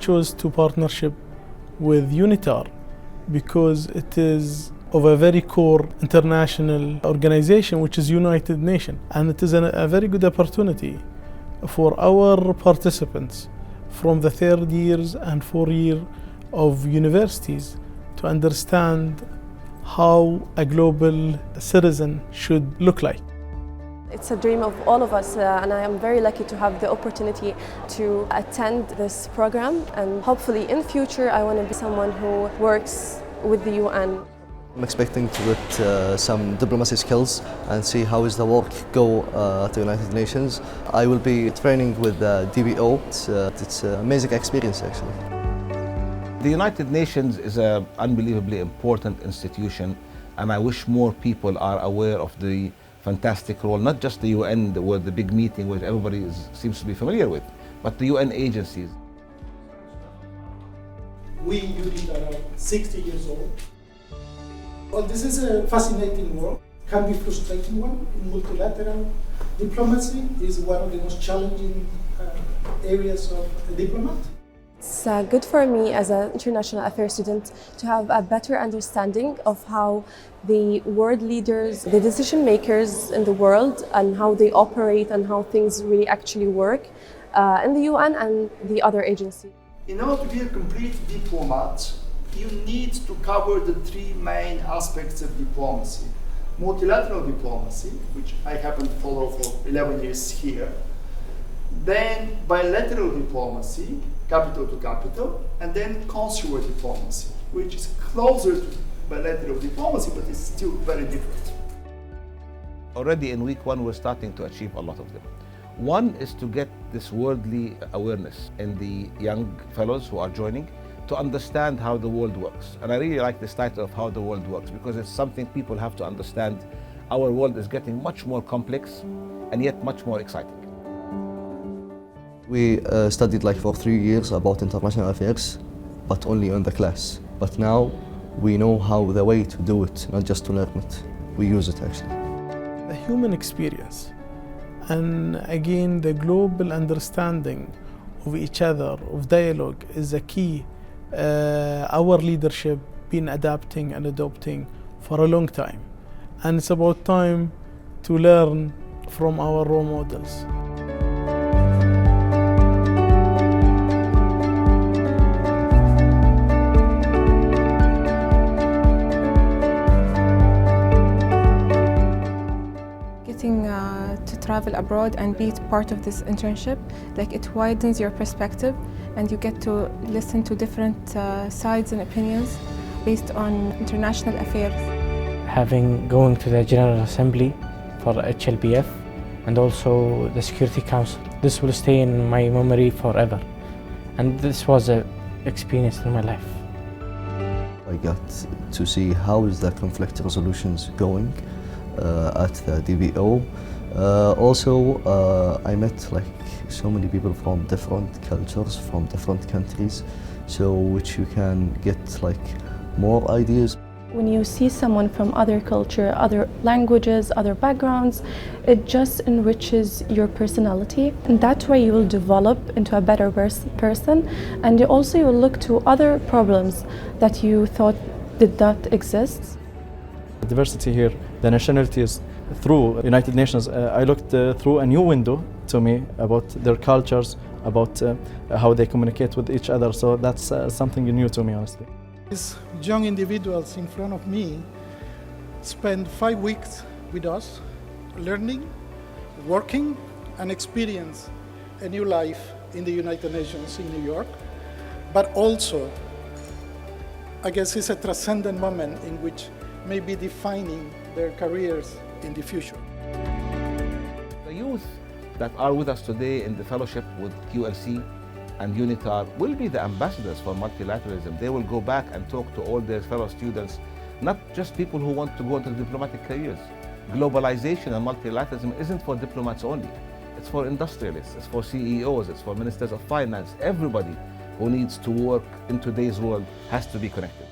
chose to partnership with UNITAR because it is of a very core international organization, which is United Nations, and it is a very good opportunity for our participants from the third years and fourth year of universities to understand how a global citizen should look like. It's a dream of all of us, and I am very lucky to have the opportunity to attend this program, and hopefully in future I want to be someone who works with the UN. I'm expecting to get some diplomacy skills and see how is the work go at the United Nations. I will be training with DBO. It's an amazing experience actually. The United Nations is an unbelievably important institution, and I wish more people are aware of the fantastic role, not just the UN, where the big meeting which everybody seems to be familiar with, but the UN agencies. We UNITAR are 60 years old. Well, this is a fascinating world. It can be frustrating one. In multilateral diplomacy is one of the most challenging areas of a diplomat. It's good for me as an international affairs student to have a better understanding of how the world leaders, the decision makers in the world, and how they operate and how things really actually work in the UN and the other agencies. In order to be a complete diplomat, you need to cover the three main aspects of diplomacy. Multilateral diplomacy, which I happen to follow for 11 years here. Then bilateral diplomacy, capital to capital, and then consular diplomacy, which is closer to bilateral diplomacy, but it's still very different. Already in week one, we're starting to achieve a lot of them. One is to get this worldly awareness in the young fellows who are joining to understand how the world works. And I really like this title of How the World Works, because it's something people have to understand. Our world is getting much more complex and yet much more exciting. We studied like for 3 years about international affairs, but only in the class. But now we know how the way to do it, not just to learn it. We use it actually. The human experience and again the global understanding of each other, of dialogue, is a key. Our leadership been adapting and adopting for a long time, and it's about time to learn from our role models. Getting to travel abroad and be part of this internship, like it widens your perspective, and you get to listen to different sides and opinions based on international affairs. Going to the General Assembly for HLPF and also the Security Council. This will stay in my memory forever, and this was an experience in my life. I got to see how is the conflict resolutions going at the DBO. I met like so many people from different cultures, from different countries, so which you can get like more ideas. When you see someone from other culture, other languages, other backgrounds, it just enriches your personality, and that way you will develop into a better person, and you will look to other problems that you thought did not exist. The diversity here, the nationalities, through United Nations, I looked through a new window to me about their cultures, about how they communicate with each other, so that's something new to me, honestly. These young individuals in front of me spend 5 weeks with us, learning, working, and experience a new life in the United Nations in New York. But also, I guess it's a transcendent moment in which may be defining their careers in the future. The youth that are with us today in the fellowship with QLC and UNITAR will be the ambassadors for multilateralism. They will go back and talk to all their fellow students, not just people who want to go into diplomatic careers. Globalization and multilateralism isn't for diplomats only. It's for industrialists, it's for CEOs, it's for ministers of finance. Everybody who needs to work in today's world has to be connected.